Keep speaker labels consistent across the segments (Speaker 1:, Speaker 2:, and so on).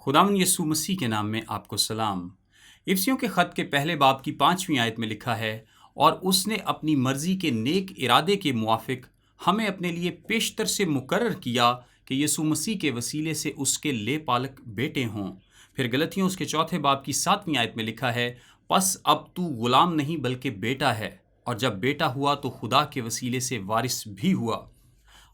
Speaker 1: खुदावंद यीशु मसीह के नाम में आपको सलाम। इफसियों के खत के पहले बाब की 5वीं आयत में लिखा है, और उसने अपनी मर्जी के नेक इरादे के मुआफिक हमें अपने लिए पेशतर से मुकर्रर किया कि यीशु मसीह के वसीले से उसके ले पालक बेटे हों। फिर गलतियों उसके चौथे बाब की 7वीं आयत में लिखा है, बस अब तू गुलाम नहीं बल्कि बेटा है, और जब बेटा हुआ तो खुदा के वसीले से वारिस भी हुआ।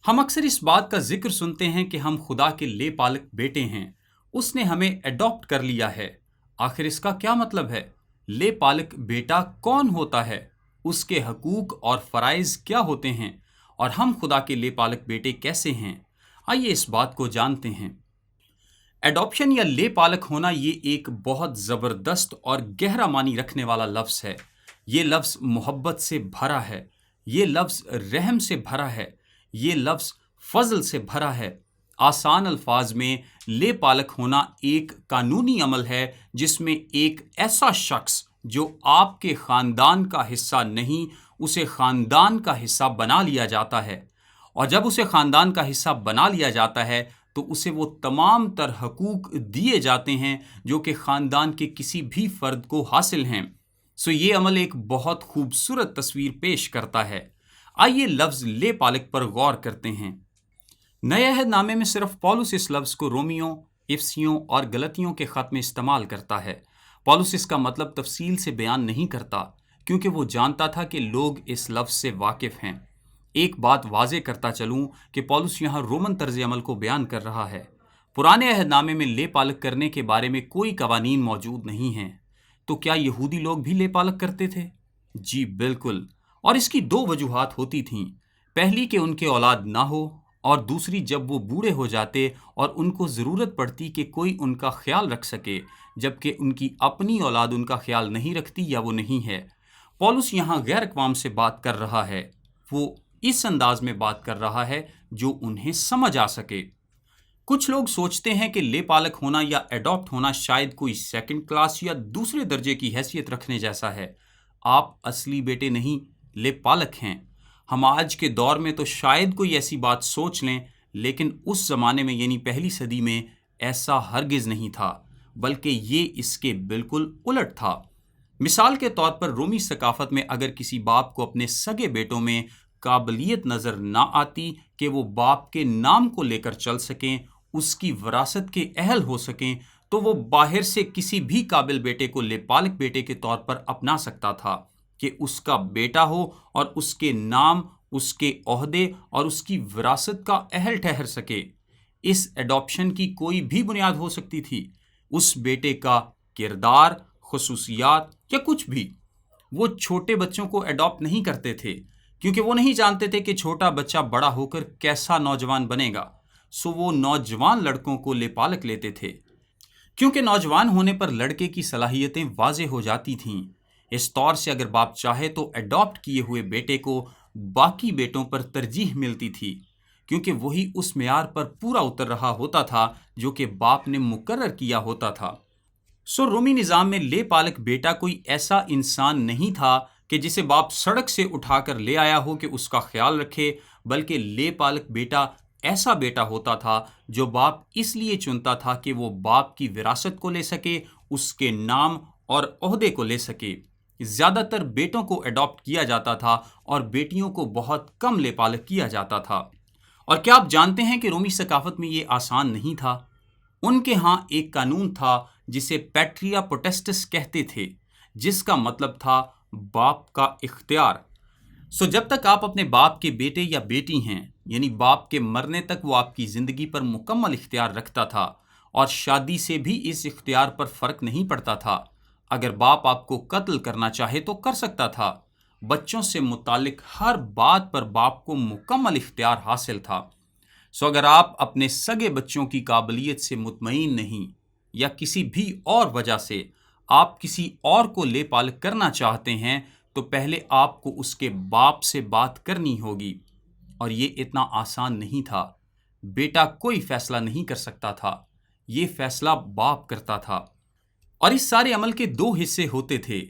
Speaker 1: हम अक्सर इस बात का जिक्र सुनते हैं कि हम खुदा के ले पालक बेटे हैं, उसने हमें अडॉप्ट कर लिया है। आखिर इसका क्या मतलब है? ले पालक बेटा कौन होता है? उसके हकूक और फराइज क्या होते हैं? और हम खुदा के ले पालक बेटे कैसे हैं? आइए इस बात को जानते हैं। एडॉप्शन या ले पालक होना ये एक बहुत ज़बरदस्त और गहरा मानी रखने वाला लफ्ज़ है। ये लफ्ज़ मोहब्बत से भरा है, ये लफ्ज़ रहम से भरा है, ये लफ्ज़ फजल से भरा है। आसान अल्फाज में ले पालक होना एक कानूनी अमल है जिसमें एक ऐसा शख्स जो आपके ख़ानदान का हिस्सा नहीं, उसे ख़ानदान का हिस्सा बना लिया जाता है। और जब उसे ख़ानदान का हिस्सा बना लिया जाता है तो उसे वो तमाम तर हकूक दिए जाते हैं जो कि ख़ानदान के किसी भी फ़र्द को हासिल हैं। सो ये अमल एक बहुत खूबसूरत तस्वीर पेश करता है। आइए लफ्ज़ ले पालक पर गौर करते हैं। नए अहदनामे में सिर्फ पौलुस इस लफ्ज़ को रोमियों, इफसियों और गलतियों के ख़त में इस्तेमाल करता है। पौलुस इसका मतलब तफसील से बयान नहीं करता क्योंकि वो जानता था कि लोग इस लफ्ज़ से वाकिफ़ हैं। एक बात वाज़े करता चलूँ कि पौलुस यहाँ रोमन तर्ज अमल को बयान कर रहा है। पुराने अहदनामे में ले पालक करने के बारे में कोई कवानीन मौजूद नहीं हैं। तो क्या यहूदी लोग भी ले पालक करते थे? जी बिल्कुल, और इसकी दो वजूहात होती थीं। पहली कि उनके औलाद ना हो, और दूसरी जब वो बूढ़े हो जाते और उनको ज़रूरत पड़ती कि कोई उनका ख्याल रख सके, जबकि उनकी अपनी औलाद उनका ख्याल नहीं रखती या वो नहीं है। पौलुस यहाँ गैर अक़वाम से बात कर रहा है। वो इस अंदाज में बात कर रहा है जो उन्हें समझ आ सके। कुछ लोग सोचते हैं कि ले पालक होना या एडॉप्ट होना शायद कोई सेकंड क्लास या दूसरे दर्जे की हैसियत रखने जैसा है। आप असली बेटे नहीं, ले पालक हैं। हम आज के दौर में तो शायद कोई ऐसी बात सोच लें, लेकिन उस ज़माने में यानी पहली सदी में ऐसा हरगिज़ नहीं था, बल्कि ये इसके बिल्कुल उलट था। मिसाल के तौर पर रोमी सकाफत में अगर किसी बाप को अपने सगे बेटों में काबिलियत नज़र ना आती कि वो बाप के नाम को लेकर चल सकें, उसकी विरासत के अहल हो सकें, तो वो बाहर से किसी भी काबिल बेटे को लेपालक बेटे के तौर पर अपना सकता था कि उसका बेटा हो और उसके नाम, उसके ओहदे और उसकी विरासत का अहल ठहर सके। इस एडॉप्शन की कोई भी बुनियाद हो सकती थी, उस बेटे का किरदार, खुसूसियात या कुछ भी। वो छोटे बच्चों को एडॉप्ट नहीं करते थे क्योंकि वो नहीं जानते थे कि छोटा बच्चा बड़ा होकर कैसा नौजवान बनेगा। सो वो नौजवान लड़कों को लेपालक लेते थे क्योंकि नौजवान होने पर लड़के की सलाहियतें वाज़े हो जाती थीं। इस तौर से अगर बाप चाहे तो एडॉप्ट किए हुए बेटे को बाकी बेटों पर तरजीह मिलती थी क्योंकि वही उस मेयार पर पूरा उतर रहा होता था जो कि बाप ने मुकर्रर किया होता था। सो रोमी निज़ाम में ले पालक बेटा कोई ऐसा इंसान नहीं था कि जिसे बाप सड़क से उठाकर ले आया हो कि उसका ख्याल रखे, बल्कि ले पालक बेटा ऐसा बेटा होता था जो बाप इसलिए चुनता था कि वो बाप की विरासत को ले सके, उसके नाम और ओहदे को ले सके। ज़्यादातर बेटों को एडॉप्ट किया जाता था और बेटियों को बहुत कम ले पालक किया जाता था। और क्या आप जानते हैं कि रोमी सकाफत में ये आसान नहीं था? उनके यहाँ एक कानून था जिसे पैट्रिया पोटेस्टस कहते थे, जिसका मतलब था बाप का इख्तियार। सो जब तक आप अपने बाप के बेटे या बेटी हैं, यानी बाप के मरने तक वो आपकी ज़िंदगी पर मुकम्मल इख्तियार रखता था, और शादी से भी इस इख्तियार पर फ़र्क नहीं पड़ता था। अगर बाप आपको कत्ल करना चाहे तो कर सकता था। बच्चों से मुतालिक हर बात पर बाप को मुकम्मल इख्तियार हासिल था। सो अगर आप अपने सगे बच्चों की काबिलियत से मुतमईन नहीं, या किसी भी और वजह से आप किसी और को ले पालक करना चाहते हैं, तो पहले आपको उसके बाप से बात करनी होगी। और ये इतना आसान नहीं था। बेटा कोई फैसला नहीं कर सकता था, ये फैसला बाप करता था। और इस सारे अमल के दो हिस्से होते थे।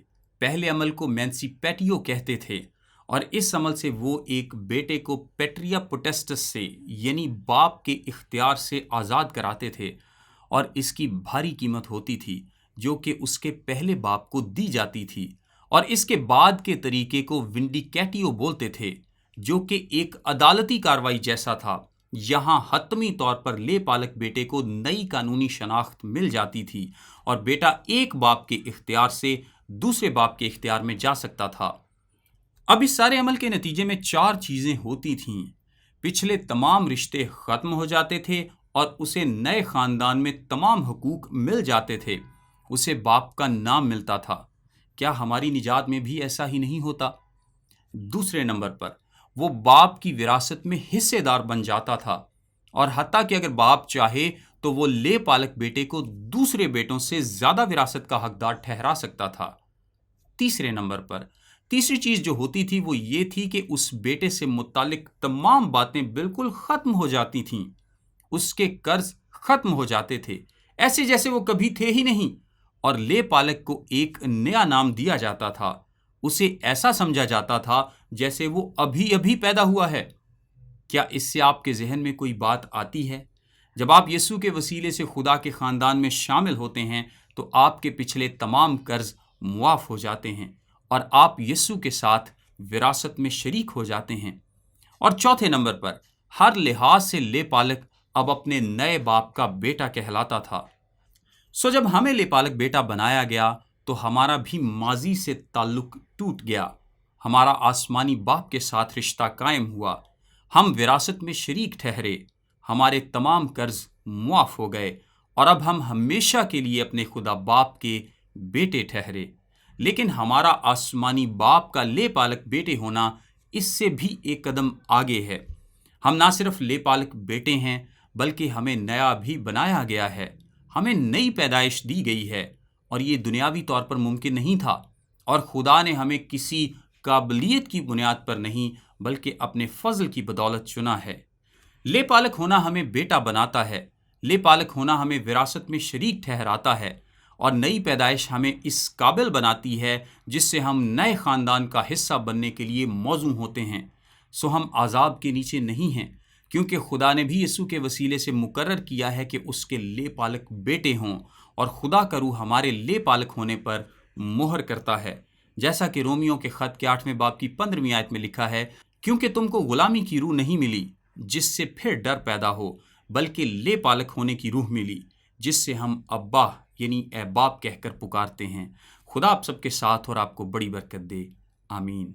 Speaker 1: पहले अमल को मैंसिपेटियो कहते थे, और इस अमल से वो एक बेटे को पेट्रिया पोटेस्टस से यानी बाप के इख्तियार से आज़ाद कराते थे। اور اس کی بھاری قیمت ہوتی تھی جو کہ اس کے پہلے باپ کو دی جاتی تھی، اور اس کے بعد کے طریقے کو ونڈیکیٹیو بولتے تھے، جو کہ ایک عدالتی کاروائی جیسا تھا۔ یہاں حتمی طور پر لے پالک بیٹے کو نئی قانونی شناخت مل جاتی تھی اور بیٹا ایک باپ کے اختیار سے دوسرے باپ کے اختیار میں جا سکتا تھا۔ اب اس سارے عمل کے نتیجے میں 4 چیزیں ہوتی تھیں۔ پچھلے تمام رشتے ختم ہو جاتے تھے اور اسے نئے خاندان میں تمام حقوق مل جاتے تھے، اسے باپ کا نام ملتا تھا۔ کیا ہماری نجات میں بھی ایسا ہی نہیں ہوتا؟ دوسرے نمبر پر وہ باپ کی وراثت میں حصے دار بن جاتا تھا، اور حتیٰ کہ اگر باپ چاہے تو وہ لے پالک بیٹے کو دوسرے بیٹوں سے زیادہ وراثت کا حقدار ٹھہرا سکتا تھا۔ تیسرے نمبر پر تیسری چیز جو ہوتی تھی وہ یہ تھی کہ اس بیٹے سے متعلق تمام باتیں بالکل ختم ہو جاتی تھیں۔ اس کے قرض ختم ہو جاتے تھے، ایسے جیسے وہ کبھی تھے ہی نہیں، اور لے پالک کو ایک نیا نام دیا جاتا تھا۔ اسے ایسا سمجھا جاتا تھا جیسے وہ ابھی ابھی پیدا ہوا ہے۔ کیا اس سے آپ کے ذہن میں کوئی بات آتی ہے؟ جب آپ یسوع کے وسیلے سے خدا کے خاندان میں شامل ہوتے ہیں تو آپ کے پچھلے تمام قرض معاف ہو جاتے ہیں اور آپ یسوع کے ساتھ وراثت میں شریک ہو جاتے ہیں۔ اور چوتھے نمبر پر ہر لحاظ سے لے پالک اب اپنے نئے باپ کا بیٹا کہلاتا تھا۔ جب ہمیں لے پالک بیٹا بنایا گیا تو ہمارا بھی ماضی سے تعلق ٹوٹ گیا، ہمارا آسمانی باپ کے ساتھ رشتہ قائم ہوا، ہم وراثت میں شریک ٹھہرے، ہمارے تمام قرض معاف ہو گئے، اور اب ہم ہمیشہ کے لیے اپنے خدا باپ کے بیٹے ٹھہرے۔ لیکن ہمارا آسمانی باپ کا لے پالک بیٹے ہونا اس سے بھی ایک قدم آگے ہے۔ ہم نہ صرف لے پالک بیٹے ہیں بلکہ ہمیں نیا بھی بنایا گیا ہے، ہمیں نئی پیدائش دی گئی ہے، اور یہ دنیاوی طور پر ممکن نہیں تھا، اور خدا نے ہمیں کسی قابلیت کی بنیاد پر نہیں بلکہ اپنے فضل کی بدولت چنا ہے۔ لے پالک ہونا ہمیں بیٹا بناتا ہے، لے پالک ہونا ہمیں وراثت میں شریک ٹھہراتا ہے، اور نئی پیدائش ہمیں اس قابل بناتی ہے جس سے ہم نئے خاندان کا حصہ بننے کے لیے موزوں ہوتے ہیں۔ ہم عذاب کے نیچے نہیں ہیں، کیونکہ خدا نے بھی یسوع کے وسیلے سے مقرر کیا ہے کہ اس کے لے پالک بیٹے ہوں، اور خدا کا روح ہمارے لے پالک ہونے پر مہر کرتا ہے، جیسا کہ رومیوں کے خط کے 8ویں باب کی 15ویں آیت میں لکھا ہے، کیونکہ تم کو غلامی کی روح نہیں ملی جس سے پھر ڈر پیدا ہو، بلکہ لے پالک ہونے کی روح ملی جس سے ہم ابا یعنی اے باپ کہہ کر پکارتے ہیں۔ خدا آپ سب کے ساتھ اور آپ کو بڑی برکت دے، آمین۔